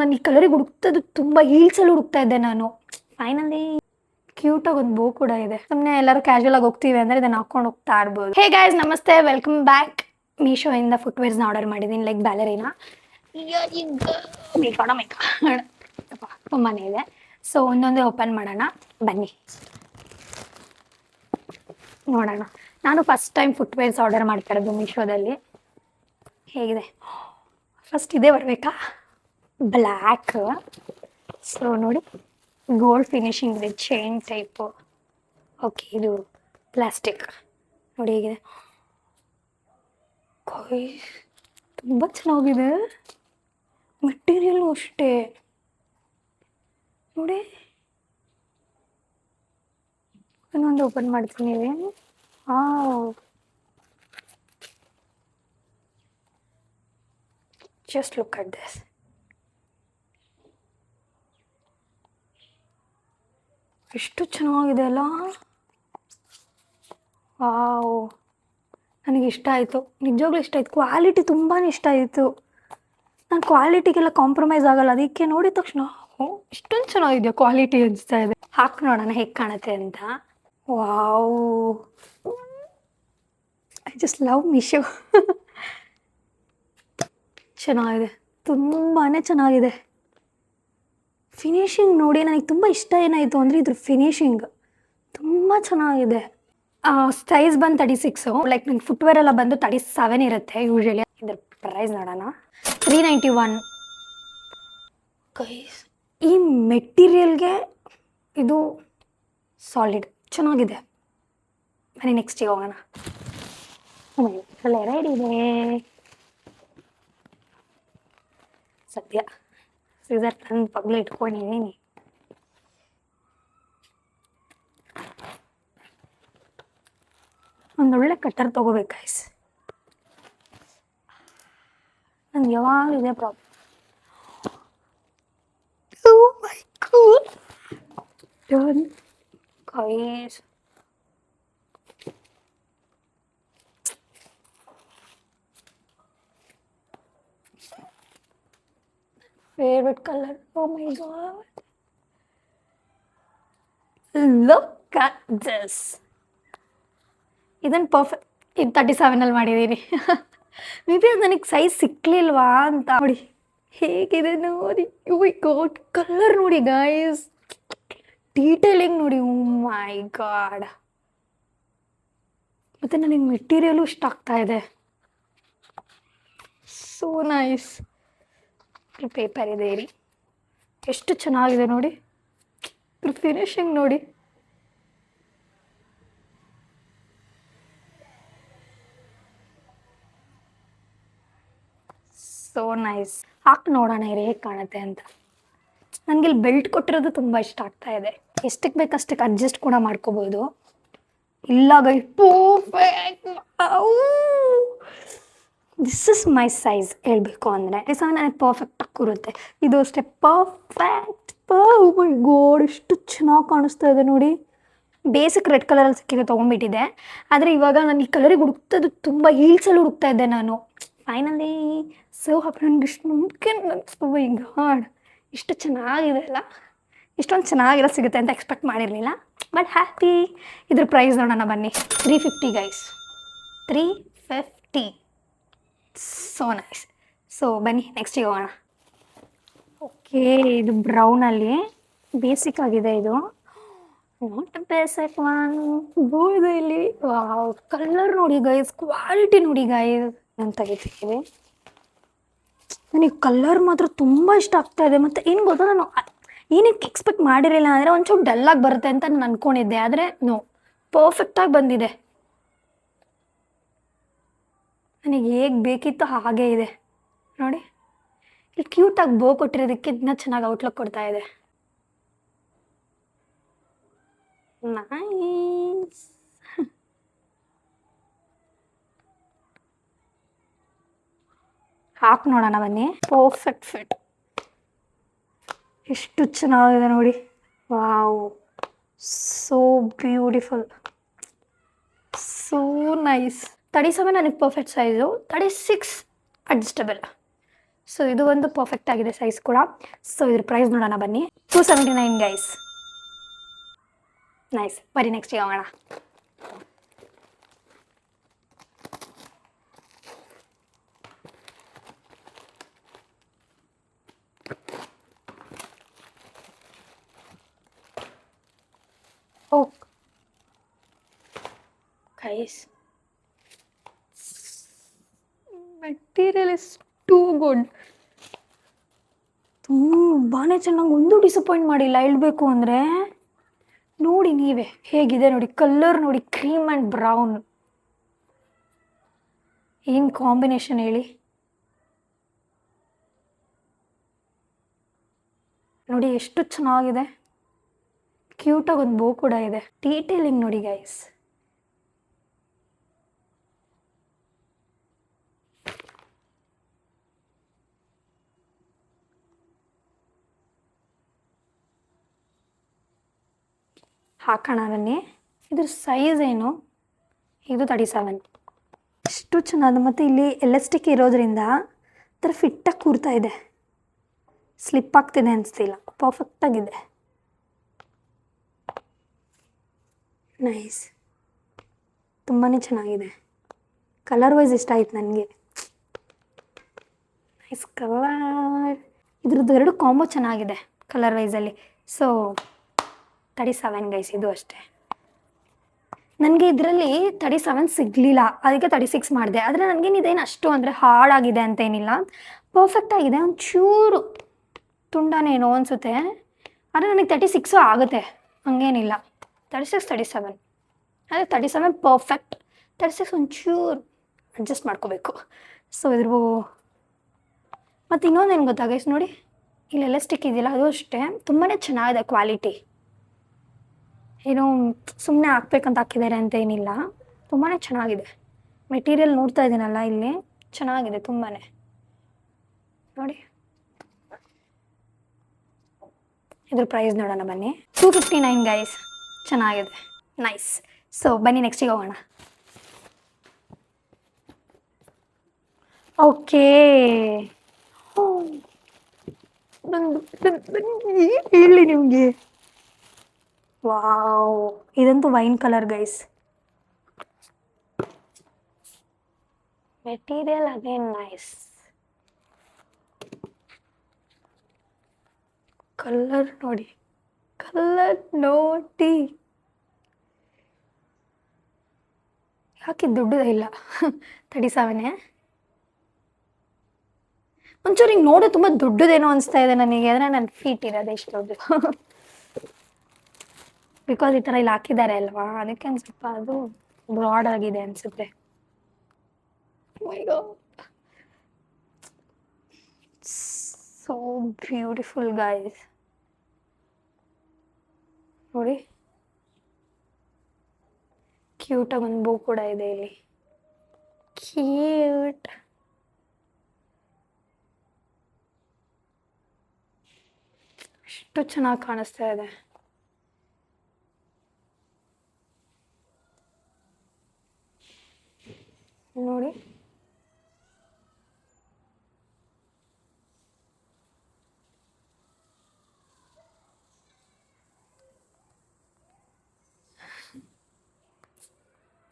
ನಾನು ಈ ಕಲರಿಗೆ ಹುಡುಕ್ತದ್ದು ತುಂಬ ಹೀಲ್ಸಲ್ಲಿ ಹುಡುಕ್ತಾ ಇದ್ದೆ ನಾನು. ಫೈನಲಿ ಕ್ಯೂಟಾಗಿ ಒಂದು ಬೋ ಕೂಡ ಇದೆ. ಸುಮ್ಮನೆ ಎಲ್ಲರೂ ಕ್ಯಾಶುವಲ್ ಆಗಿ ಹೋಗ್ತೀವಿ ಅಂದರೆ ಇದನ್ನು ಹಾಕೊಂಡು ಹೋಗ್ತಾ ಇರ್ಬೋದು. ಹೇ ಗೈಸ್, ನಮಸ್ತೆ, ವೆಲ್ಕಮ್ ಬ್ಯಾಕ್. ಮೀಶೋಯಿಂದ ಫುಟ್ವೇರ್ಸ್ನ ಆರ್ಡರ್ ಮಾಡಿದ್ದೀನಿ, ಲೈಕ್ ಬ್ಯಾಲರಿನಾ. ತುಂಬಾನೇ ಇದೆ. ಸೊ ಒಂದೊಂದೇ ಓಪನ್ ಮಾಡೋಣ ಬನ್ನಿ, ನೋಡೋಣ. ನಾನು ಫಸ್ಟ್ ಟೈಮ್ ಫುಟ್ವೇರ್ಸ್ ಆರ್ಡರ್ ಮಾಡ್ತಾ ಇರೋದು ಮೀಶೋದಲ್ಲಿ. ಹೇಗಿದೆ? ಫಸ್ಟ್ ಇದೇ ಬರಬೇಕಾ? ಬ್ಲ್ಯಾಕ್. ಸೊ ನೋಡಿ, ಗೋಲ್ಡ್ ಫಿನಿಶಿಂಗ್ ಇದೆ, ಚೈನ್ ಟೈಪು. ಓಕೆ, ಇದು ಪ್ಲಾಸ್ಟಿಕ್ ನೋಡಿ ಹೇಗಿದೆ. ತುಂಬ ಚೆನ್ನಾಗಿದೆ. ಮೆಟೀರಿಯಲ್ಲು ಅಷ್ಟೇ ನೋಡಿ. ಇನ್ನೊಂದು ಓಪನ್ ಮಾಡ್ತೀನಿ. Just look at this. ಎಷ್ಟು ಚೆನ್ನಾಗಿದೆ ಅಲ್ಲ. ವಾವ್, ನನಗೆ ಇಷ್ಟ ಆಯಿತು, ನಿಜವಾಗ್ಲೂ ಇಷ್ಟ ಆಯಿತು. ಕ್ವಾಲಿಟಿ ತುಂಬಾ ಇಷ್ಟ ಆಯಿತು. ನಾನು ಕ್ವಾಲಿಟಿಗೆಲ್ಲ ಕಾಂಪ್ರಮೈಸ್ ಆಗಲ್ಲ. ಅದಕ್ಕೆ ನೋಡಿದ ತಕ್ಷಣ ಇಷ್ಟೊಂದು ಚೆನ್ನಾಗಿದೆಯಾ ಕ್ವಾಲಿಟಿ ಅನಿಸ್ತಾ ಇದೆ. ಹಾಕಿ ನೋಡೋಣ ಹೇಗೆ ಕಾಣುತ್ತೆ ಅಂತ. Wow, I just love Meesho. ಚೆನ್ನಾಗಿದೆ, ತುಂಬಾ ಚೆನ್ನಾಗಿದೆ. ಫಿನಿಶಿಂಗ್ ನೋಡಿ, ನನಗೆ ತುಂಬ ಇಷ್ಟ ಏನಾಯಿತು ಅಂದರೆ ಇದ್ರ ಫಿನಿಶಿಂಗ್ ತುಂಬ ಚೆನ್ನಾಗಿದೆ. ಸೈಜ್ ಬಂದು 36. ಲೈಕ್ ನಂಗೆ ಫುಟ್ವೇರ್ ಎಲ್ಲ ಬಂದು 37 ಇರುತ್ತೆ ಯೂಶಲಿ. ಇದ್ರ ಪ್ರೈಸ್ ನೋಡೋಣ, 391. ಗೈಸ್, ಈ ಮೆಟೀರಿಯಲ್ಗೆ ಇದು ಸಾಲಿಡ್ ಚೆನ್ನಾಗಿದೆ. ಬನ್ನಿ ನೆಕ್ಸ್ಟಿಗೆ ಹೋಗೋಣ. ರೆಡಿ ಇದೆ ಸದ್ಯ. ಸೀಸರ್ ತಂದು ಪಗ್ಲು ಇಟ್ಕೊಂಡಿದ್ದೀನಿ. ಒಂದೊಳ್ಳೆ ಕಟ್ಟರ್ ತೊಗೋಬೇಕು ಗೈಸ್. ನಂಗೆ ಯಾವಾಗ ಇದೆ problem. Oh my God. Done. Guys. Favorite color. Oh my God. Look at this. ಇದನ್ನು ಪರ್ಫೆಕ್ಟ್. ಇದು 37 ಮಾಡಿದ್ದೀನಿ. ಮೇ ಬಿ ಅದು ನನಗೆ ಸೈಜ್ ಸಿಕ್ಕಲಿಲ್ವಾ ಅಂತ. ನೋಡಿ ಹೇಗಿದೆ ನೋಡಿ. ಓ ಮೈ ಗಾಡ್, ಕಲರ್ ನೋಡಿ ಗೈಸ್, ಡೀಟೇಲಿಂಗ್ ನೋಡಿ. ಓ ಮೈ ಗಾಡ್. ಮತ್ತು ನನಗೆ ಮೆಟೀರಿಯಲು ಇಷ್ಟ ಆಗ್ತಾ ಇದೆ. So nice. ಪೇಪರ್ ಇದೆ ರೀ, ಎಷ್ಟು ಚೆನ್ನಾಗಿದೆ ನೋಡಿ. ಫಿನಿಶಿಂಗ್ ನೋಡಿ. So nice. ಹಾಕಿ ನೋಡೋಣ ಹೇಗೆ ಕಾಣುತ್ತೆ ಅಂತ. ನನಗೆ ಇಲ್ಲಿ ಬೆಲ್ಟ್ ಕೊಟ್ಟಿರೋದು ತುಂಬ ಇಷ್ಟ ಆಗ್ತಾ ಇದೆ. ಎಷ್ಟಕ್ಕೆ ಬೇಕಷ್ಟಕ್ಕೆ ಅಡ್ಜಸ್ಟ್ ಕೂಡ ಮಾಡ್ಕೋಬೋದು. ಇಲ್ಲ guy, perfect. This is my size ಹೇಳಬೇಕು ಅಂದರೆ. ನನಗೆ ಪರ್ಫೆಕ್ಟಾಗಿ ಕೂರುತ್ತೆ. ಇದು ಅಷ್ಟೇ ಪರ್ಫೆಕ್ಟ್. ಓ ಮೈ ಗಾಡ್, ಎಷ್ಟು ಚೆನ್ನಾಗಿ ಕಾಣಿಸ್ತಾ ಇದೆ ನೋಡಿ. ಬೇಸಿಕ್ ರೆಡ್ ಕಲರಲ್ಲಿ ಸಿಕ್ಕಿದೆ, ತೊಗೊಂಡ್ಬಿಟ್ಟಿದೆ. ಆದರೆ ಇವಾಗ ನಾನು ಈ ಕಲರಿಗೆ ಹುಡುಕ್ತದ್ದು ತುಂಬ ಹೀಲ್ಸಲ್ಲಿ ಹುಡುಕ್ತಾ ಇದ್ದೆ ನಾನು. Finally so happy. ನನಗೆ ಇಷ್ಟು ಮುಖ್ಯ. ಓ ಮೈ ಗಾಡ್, ಇಷ್ಟು ಚೆನ್ನಾಗಿದೆ ಅಲ್ಲ. ಇಷ್ಟೊಂದು ಚೆನ್ನಾಗಿರೋ ಸಿಗುತ್ತೆ ಅಂತ ಎಕ್ಸ್ಪೆಕ್ಟ್ ಮಾಡಿರಲಿಲ್ಲ, ಬಟ್ ಹ್ಯಾಪಿ. ಇದ್ರ ಪ್ರೈಸ್ ನೋಡೋಣ ಬನ್ನಿ. 350 ಗೈಸ್, 350. So nice. ಸೊ ಬನ್ನಿ ನೆಕ್ಸ್ಟಿಗೆ ಹೋಗೋಣ. ಓಕೆ, ಇದು ಬ್ರೌನಲ್ಲಿ ಬೇಸಿಕ್ ಆಗಿದೆ. ಇದು ನಾಟ್ ಬೇಸಿಕ್ ಒನ್. ಬೋ ಇದೆ ಇಲ್ಲಿ. ವಾವ್, ಕಲರ್ ನೋಡಿ ಗೈಸ್, ಕ್ವಾಲಿಟಿ ನೋಡಿ ಗೈಸ್. ನಾನು ತೆಗಿತೀನಿ. ನನಗೆ ಕಲರ್ ಮಾತ್ರ ತುಂಬ ಇಷ್ಟ ಆಗ್ತಾ ಇದೆ. ಮತ್ತು ಏನು ಗೊತ್ತಾ, ನಾನು ಏನಕ್ಕೆ ಎಕ್ಸ್ಪೆಕ್ಟ್ ಮಾಡಿರಲಿಲ್ಲ ಅಂದರೆ ಒಂಚೂರು ಡಲ್ಲಾಗಿ ಬರುತ್ತೆ ಅಂತ ನಾನು ಅಂದ್ಕೊಂಡಿದ್ದೆ. ಆದರೆ ನೋ, ಪರ್ಫೆಕ್ಟಾಗಿ ಬಂದಿದೆ. ನನಗೆ ಹೇಗೆ ಬೇಕಿತ್ತು ಹಾಗೇ ಇದೆ ನೋಡಿ. ಇಲ್ಲಿ ಕ್ಯೂಟಾಗಿ ಬೋ ಕೊಟ್ಟಿರೋದಕ್ಕೆ ಇನ್ನೂ ಚೆನ್ನಾಗಿ ಔಟ್ಲುಕ್ ಕೊಡ್ತಾ ಇದೆ. ನೈಸ್. ಹಾಕಿ ನೋಡೋಣ ಬನ್ನಿ. ಪರ್ಫೆಕ್ಟ್ ಫಿಟ್, ಎಷ್ಟು ಚೆನ್ನಾಗಿದೆ ನೋಡಿ. Wow, so beautiful, so nice. 37 ನನಗೆ ಪರ್ಫೆಕ್ಟ್ ಸೈಜು, 36 ಅಡ್ಜಸ್ಟಬಲ್. ಸೊ ಇದು ಒಂದು ಪರ್ಫೆಕ್ಟ್ ಆಗಿದೆ ಸೈಜ್ ಕೂಡ. ಸೊ ಇದ್ರ ಪ್ರೈಸ್ ನೋಡೋಣ ಬನ್ನಿ. 279 ಗೈಸ್. ನೈಸ್. ಬರೀ ನೆಕ್ಸ್ಟ್ ಹೋಗೋಣ. Oh guys, material is too good. ತುಂಬಾ ಚೆನ್ನಾಗಿ, ಒಂದು ಡಿಸಪಾಯಿಂಟ್ ಮಾಡಿಲ್ಲ ಹೇಳ್ಬೇಕು ಅಂದರೆ. ನೋಡಿ ನೀವೇ ಹೇಗಿದೆ ನೋಡಿ, ಕಲರ್ ನೋಡಿ, ಕ್ರೀಮ್ ಆ್ಯಂಡ್ ಬ್ರೌನ್, ಏನು ಕಾಂಬಿನೇಷನ್ ಹೇಳಿ. ನೋಡಿ ಎಷ್ಟು ಚೆನ್ನಾಗಿದೆ. ಕ್ಯೂಟಾಗಿ ಒಂದು ಬೋ ಕೂಡ ಇದೆ. ಡೀಟೇಲಿಂಗ್ ನೋಡಿ ಗೈಸ್. ಹಾಕೋಣ ಬನ್ನಿ. ಇದ್ರ ಸೈಜ್ ಏನು, ಇದು 37. ಎಷ್ಟು ಚೆನ್ನಾಗಿದೆ. ಮತ್ತು ಇಲ್ಲಿ ಎಲಾಸ್ಟಿಕ್ ಇರೋದ್ರಿಂದ ಥರ ಫಿಟ್ಟಾಗಿ ಕೂರ್ತಾ ಇದೆ, ಸ್ಲಿಪ್ ಆಗ್ತಿದೆ ಅನಿಸ್ತಿಲ್ಲ, ಪರ್ಫೆಕ್ಟಾಗಿದೆ. ನೈಸ್, ತುಂಬಾ ಚೆನ್ನಾಗಿದೆ. ಕಲರ್ ವೈಸ್ ಇಷ್ಟ ಆಯ್ತು ನನಗೆ. Nice colour. ಇದ್ರದ್ದು ಎರಡು ಕಾಂಬೋ ಚೆನ್ನಾಗಿದೆ ಕಲರ್ ವೈಸಲ್ಲಿ. ಸೊ 37 ಗೈಸ್, ಇದು ಅಷ್ಟೇ. ನನಗೆ ಇದರಲ್ಲಿ 37 ಸಿಗಲಿಲ್ಲ, ಅದಕ್ಕೆ 36 ಮಾಡಿದೆ. ಆದರೆ ನನಗೇನಿದೇನು ಅಷ್ಟು ಅಂದರೆ ಹಾರ್ಡಾಗಿದೆ ಅಂತೇನಿಲ್ಲ, ಪರ್ಫೆಕ್ಟ್ ಆಗಿದೆ. ಒಂಚೂರು ತುಂಡನೇನೋ ಅನಿಸುತ್ತೆ, ಆದರೆ ನನಗೆ 36 ಆಗುತ್ತೆ, ಹಂಗೇನಿಲ್ಲ. 36, 37, ಅದೇ 37 ಪರ್ಫೆಕ್ಟ್. 36 ಒಂಚೂರು ಅಡ್ಜಸ್ಟ್ ಮಾಡ್ಕೋಬೇಕು. ಸೊ ಇದ್ರ ಮತ್ತು ಇನ್ನೊಂದೇನು ಗೊತ್ತಾ ಗೈಸ್, ನೋಡಿ ಇಲ್ಲೆಲ್ಲ ಸ್ಟಿಕ್ ಇದೆಯಲ್ಲ, ಅದು ಅಷ್ಟೇ ತುಂಬಾ ಚೆನ್ನಾಗಿದೆ ಕ್ವಾಲಿಟಿ. ಏನೋ ಸುಮ್ಮನೆ ಹಾಕ್ಬೇಕಂತ ಹಾಕಿದ್ದಾರೆ ಅಂತ ಏನಿಲ್ಲ, ತುಂಬಾ ಚೆನ್ನಾಗಿದೆ. ಮೆಟೀರಿಯಲ್ ನೋಡ್ತಾ ಇದ್ದೀನಲ್ಲ ಇಲ್ಲಿ, ಚೆನ್ನಾಗಿದೆ ತುಂಬಾ. ನೋಡಿ ಇದ್ರ ಪ್ರೈಸ್ ನೋಡೋಣ ಬನ್ನಿ. 259 ಗೈಸ್, ಚೆನ್ನಾಗಿದೆ. ನೈಸ್. ಸೊ ಬನ್ನಿ ನೆಕ್ಸ್ಟಿಗೆ ಹೋಗೋಣ. ಓಕೆ, ಹೇಳಿ ನಿಮಗೆ. ವಾವ್, ಇದಂತೂ wine colour guys. Material again nice. Colour ನೋಡಿ, ಕಲರ್ ನೋಡಿ. ಯಾಕೆ ದುಡ್ಡು ಇಲ್ಲ. 37. ಒಂಚೂರು ಹಿಂಗೆ ನೋಡು ತುಂಬ ದೊಡ್ಡದೇನೋ ಅನಿಸ್ತಾ ಇದೆ ನನಗೆ, ಅಂದರೆ ನನ್ನ ಫೀಟ್ ಇರೋದು ಎಷ್ಟು ದೊಡ್ಡದು. ಬಿಕಾಸ್ ಈ ಥರ ಇಲ್ಲಿ ಹಾಕಿದ್ದಾರೆ ಅಲ್ವಾ, ಅದಕ್ಕೆ ಒಂದು ಸ್ವಲ್ಪ ಅದು ಬ್ರಾಡ್ ಆಗಿದೆ ಅನಿಸುತ್ತೆ. So beautiful guys. ನೋಡಿ ಕ್ಯೂಟಾಗಿ ಒಂದು ಬೂ ಕೂಡ ಇದೆ ಇಲ್ಲಿ, ಕ್ಯೂಟ್. ಎಷ್ಟು ಚೆನ್ನಾಗಿ ಕಾಣಿಸ್ತಾ ಇದೆ. ನೋಡಿ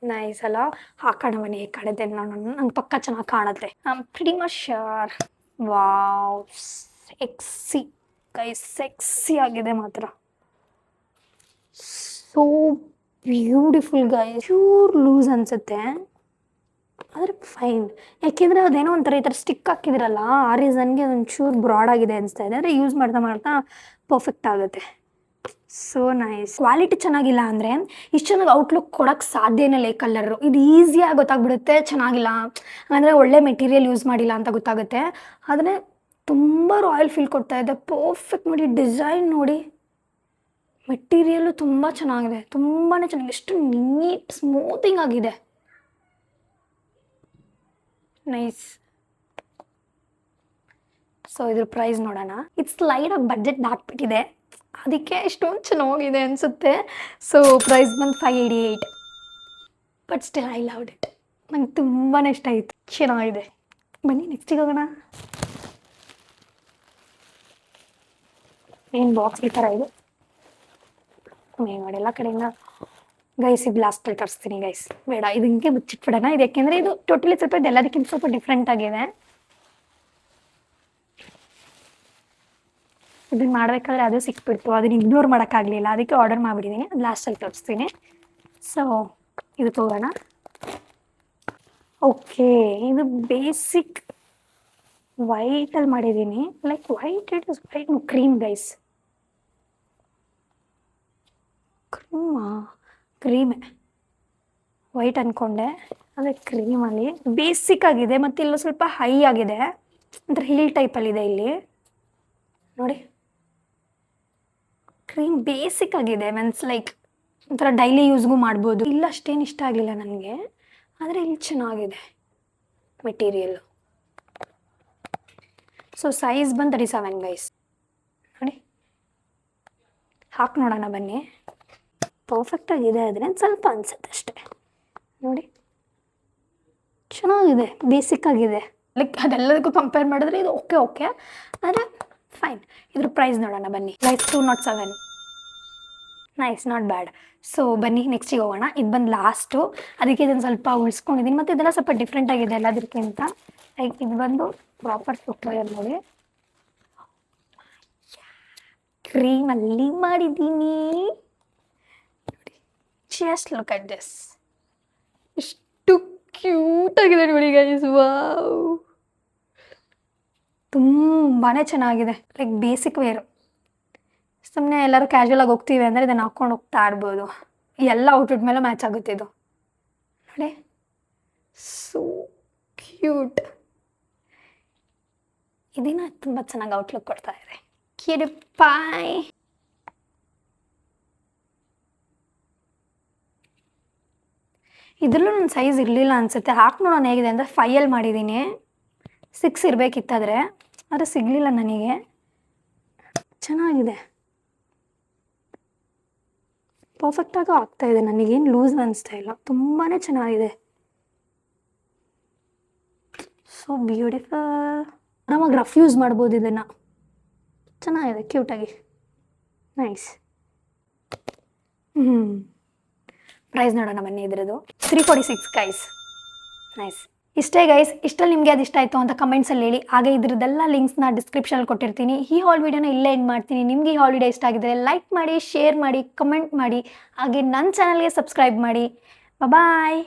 ನೈಸ್ ಅಲ್ಲ. ಹಾಕೋಣ ಬನ್ನಿ, ಹೇಗೆ ಕಾಣುತ್ತೆ ನೋಡೋಣ. ನಂಗೆ ಪಕ್ಕ ಚೆನ್ನಾಗಿ ಕಾಣುತ್ತೆ, I am pretty much sure. Wow, sexy guys, sexy ಆಗಿದೆ ಮಾತ್ರ. So beautiful guys. Pure loose ಅನಿಸುತ್ತೆ, ಆದರೆ ಫೈನ್. ಯಾಕೆಂದರೆ ಅದೇನೋ ಒಂಥರ ಈ ಥರ ಸ್ಟಿಕ್ ಹಾಕಿದ್ರಲ್ಲ, ಆ ರೀಸನ್ಗೆ ಒಂಚೂರು ಬ್ರಾಡ್ ಆಗಿದೆ ಅನಿಸ್ತಾ ಇದೆ. ಆದರೆ ಯೂಸ್ ಮಾಡ್ತಾ ಮಾಡ್ತಾ ಪರ್ಫೆಕ್ಟ್ ಆಗುತ್ತೆ. So nice. ಕ್ವಾಲಿಟಿ ಚೆನ್ನಾಗಿಲ್ಲ ಅಂದರೆ ಇಷ್ಟು ಚೆನ್ನಾಗಿ ಔಟ್ಲುಕ್ ಕೊಡೋಕ್ಕೆ ಸಾಧ್ಯನೇ ಇಲ್ಲ ಈ ಕಲರು. ಇದು ಈಸಿಯಾಗಿ ಗೊತ್ತಾಗ್ಬಿಡುತ್ತೆ ಚೆನ್ನಾಗಿಲ್ಲ ಅಂದರೆ ಒಳ್ಳೆ ಮೆಟೀರಿಯಲ್ ಯೂಸ್ ಮಾಡಿಲ್ಲ ಅಂತ ಗೊತ್ತಾಗುತ್ತೆ. ಆದರೆ ತುಂಬ ರಾಯಲ್ ಫೀಲ್ ಕೊಡ್ತಾ ಇದೆ. ಪರ್ಫೆಕ್ಟ್ ನೋಡಿ, ಡಿಸೈನ್ ನೋಡಿ, ಮೆಟೀರಿಯಲ್ಲು ತುಂಬ ಚೆನ್ನಾಗಿದೆ, ತುಂಬಾ ಚೆನ್ನಾಗಿದೆ. ಎಷ್ಟು ನೀಟ್ ಸ್ಮೂತಿಂಗ್ ಆಗಿದೆ. ನೈಸ್. ಸೊ ಇದ್ರ ಪ್ರೈಸ್ ನೋಡೋಣ. ಇಟ್ಸ್ ಲೈಟ್ ಆಫ್ ಬಡ್ಜೆಟ್ ದಾಟ್ಬಿಟ್ಟಿದೆ, ಅದಕ್ಕೆ ಇಷ್ಟೊಂದು ಚೆನ್ನಾಗಿದೆ ಅನಿಸುತ್ತೆ. ಸೊ ಪ್ರೈಸ್ ಬಂದು 588. But still I loved it. ನಂಗೆ ತುಂಬಾ ಇಷ್ಟ ಆಯಿತು, ಚೆನ್ನಾಗಿದೆ. ಬನ್ನಿ ನೆಕ್ಸ್ಟಿಗೆ ಹೋಗೋಣ. ಏನು ಬಾಕ್ಸ್ ಈ ಥರ ಇದು ಮಾಡಿ ಎಲ್ಲ ಕಡೆಯಿಂದ ಗೈಸ್ ಇದು ಲಾಸ್ಟಲ್ಲಿ ತರಿಸ್ತೀನಿ ಗೈಸ್. ಬೇಡ ಇದು ಹಿಂಗೆ ಮುಚ್ಚಿಟ್ಬಿಡೋಣ. ಇದು ಯಾಕೆಂದರೆ ಇದು ಟೋಟಲಿ ಸ್ವಲ್ಪ ಇದು ಎಲ್ಲದಕ್ಕಿಂತ ಸ್ವಲ್ಪ ಡಿಫ್ರೆಂಟ್ ಆಗಿದೆ. ಇದನ್ನ ಮಾಡಬೇಕಾದ್ರೆ ಅದು ಸಿಕ್ಬಿಡ್ತು, ಅದನ್ನ ಇಗ್ನೋರ್ ಮಾಡೋಕ್ಕಾಗಲಿಲ್ಲ, ಅದಕ್ಕೆ ಆರ್ಡರ್ ಮಾಡಿಬಿಟ್ಟಿದ್ದೀನಿ. ಅದು ಲಾಸ್ಟಲ್ಲಿ ತೋರಿಸ್ತೀನಿ. ಸೊ ಇದು ತಗೋಣ. ಓಕೆ, ಇದು ಬೇಸಿಕ್ ವೈಟಲ್ಲಿ ಮಾಡಿದ್ದೀನಿ. Like white, it is white cream guys. ಕ್ರೀಮೇ ವೈಟ್ ಅಂದ್ಕೊಂಡೆ, ಅದೇ ಕ್ರೀಮಲ್ಲಿ ಬೇಸಿಕ್ ಆಗಿದೆ. ಮತ್ತು ಇಲ್ಲೂ ಸ್ವಲ್ಪ ಹೈ ಆಗಿದೆ, ಅಂದರೆ ಹೀಲ್ ಟೈಪಲ್ಲಿದೆ ಇಲ್ಲಿ ನೋಡಿ. ಕ್ರೀಮ್ ಬೇಸಿಕ್ ಆಗಿದೆ, ಮೀನ್ಸ್ ಲೈಕ್ ಒಂಥರ ಡೈಲಿ ಯೂಸ್ಗೂ ಮಾಡ್ಬೋದು. ಇಲ್ಲ ಅಷ್ಟೇನು ಇಷ್ಟ ಆಗಲಿಲ್ಲ ನನಗೆ, ಆದರೆ ಇಲ್ಲಿ ಚೆನ್ನಾಗಿದೆ ಮೆಟೀರಿಯಲ್ಲು. ಸೊ ಸೈಜ್ ಬಂದು 37 ಗೈಸ್. ನೋಡಿ ಹಾಕಿ ನೋಡೋಣ ಬನ್ನಿ. ಪರ್ಫೆಕ್ಟಾಗಿದೆ, ಆದರೆ ಸ್ವಲ್ಪ ಅನಿಸುತ್ತೆ ಅಷ್ಟೇ. ನೋಡಿ ಚೆನ್ನಾಗಿದೆ, ಬೇಸಿಕ್ ಆಗಿದೆ. ಲೈಕ್ ಅದೆಲ್ಲದಕ್ಕೂ ಕಂಪೇರ್ ಮಾಡಿದ್ರೆ ಇದು ಓಕೆ, ಆದರೆ ಫೈನ್. ಇದ್ರ ಪ್ರೈಸ್ ನೋಡೋಣ ಬನ್ನಿ guys. 207. Nice, not bad. So ಬನ್ನಿ ನೆಕ್ಸ್ಟಿಗೆ ಹೋಗೋಣ. ಇದು ಬಂದು ಲಾಸ್ಟು, ಅದಕ್ಕೆ ಇದನ್ನು ಸ್ವಲ್ಪ ಉಳಿಸ್ಕೊಂಡಿದ್ದೀನಿ. ಮತ್ತು ಇದೆಲ್ಲ ಸ್ವಲ್ಪ ಡಿಫ್ರೆಂಟ್ ಆಗಿದೆ ಎಲ್ಲದಕ್ಕಿಂತ. ಲೈಕ್ ಇದು ಬಂದು ಪ್ರಾಪರ್ ಫುಟ್ವೇರ್ ನೋಡಿ, ಕ್ರೀಮಲ್ಲಿ ಮಾಡಿದ್ದೀನಿ. ಜಸ್ಟ್ ಲುಕ್ ಅಟ್ ದಿಸ್, ಎಷ್ಟು ಕ್ಯೂಟಾಗಿದೆ ನೋಡಿ ಗೈಸ್. ವಾವ್, ತುಂಬಾ ಚೆನ್ನಾಗಿದೆ. ಲೈಕ್ ಬೇಸಿಕ್ ವೇರು, ಸುಮ್ಮನೆ ಎಲ್ಲರೂ ಕ್ಯಾಶುವಲಾಗಿ ಹೋಗ್ತೀವಿ ಅಂದರೆ ಇದನ್ನು ಹಾಕ್ಕೊಂಡು ಹೋಗ್ತಾ ಇರ್ಬೋದು. ಎಲ್ಲ ಔಟ್ಫಿಟ್ ಮೇಲೆ ಮ್ಯಾಚ್ ಆಗುತ್ತೆ ಇದು ನೋಡಿ. So cute. ಇದನ್ನ ತುಂಬ ಚೆನ್ನಾಗಿ ಔಟ್ಲುಕ್ ಕೊಡ್ತಾ ಇದೆ. ಕಿಡಿಪಾಯ್. ಇದರಲ್ಲೂ ನನ್ನ ಸೈಜ್ ಇರಲಿಲ್ಲ ಅನಿಸುತ್ತೆ. ಹಾಕಿ ನೋಡೋಣ ಹೇಗಿದೆ ಅಂದರೆ 5 ಮಾಡಿದ್ದೀನಿ. 6 ಇರಬೇಕಿತ್ತಾದರೆ, ಆದರೆ ಸಿಗಲಿಲ್ಲ ನನಗೆ. ಚೆನ್ನಾಗಿದೆ, ಪರ್ಫೆಕ್ಟಾಗಿ ಆಗ್ತಾಯಿದೆ. ನನಗೇನು ಲೂಸ್ ಅನಿಸ್ತಾ ಇಲ್ಲ, ತುಂಬಾ ಚೆನ್ನಾಗಿದೆ. So beautiful. ಆರಾಮಾಗಿ ರಫ್ ಯೂಸ್ ಮಾಡ್ಬೋದು ಇದನ್ನು. ಚೆನ್ನಾಗಿದೆ, ಕ್ಯೂಟಾಗಿ, ನೈಸ್. ಪ್ರೈಸ್ ನೋಡೋಣ ಬನ್ನಿ ಇದ್ರದ್ದು. 346 ಗೈಸ್. ನೈಸ್. ಇಷ್ಟೇ ಗೈಸ್. ಇಷ್ಟಲ್ಲಿ ನಿಮಗೆ ಅದು ಇಷ್ಟ ಆಯಿತು ಅಂತ ಕಮೆಂಟ್ಸಲ್ಲಿ ಹೇಳಿ. ಹಾಗೆ ಇದ್ರದ್ದೆಲ್ಲ ಲಿಂಕ್ಸ್ನ ಡಿಸ್ಕ್ರಿಪ್ಷನಲ್ಲಿ ಕೊಟ್ಟಿರ್ತೀನಿ. ಈ ಹಾಲ್ ವೀಡಿಯೋನ ಇಲ್ಲೇ ಎಂಡ್ ಮಾಡ್ತೀನಿ. ನಿಮಗೆ ಈ ಹಾಲ್ ವಿಡಿಯೋ ಇಷ್ಟ ಆಗಿದ್ರೆ ಲೈಕ್ ಮಾಡಿ, ಶೇರ್ ಮಾಡಿ, ಕಮೆಂಟ್ ಮಾಡಿ, ಹಾಗೆ ನನ್ನ ಚಾನಲ್ಗೆ ಸಬ್ಸ್ಕ್ರೈಬ್ ಮಾಡಿ. ಬಾಯ್.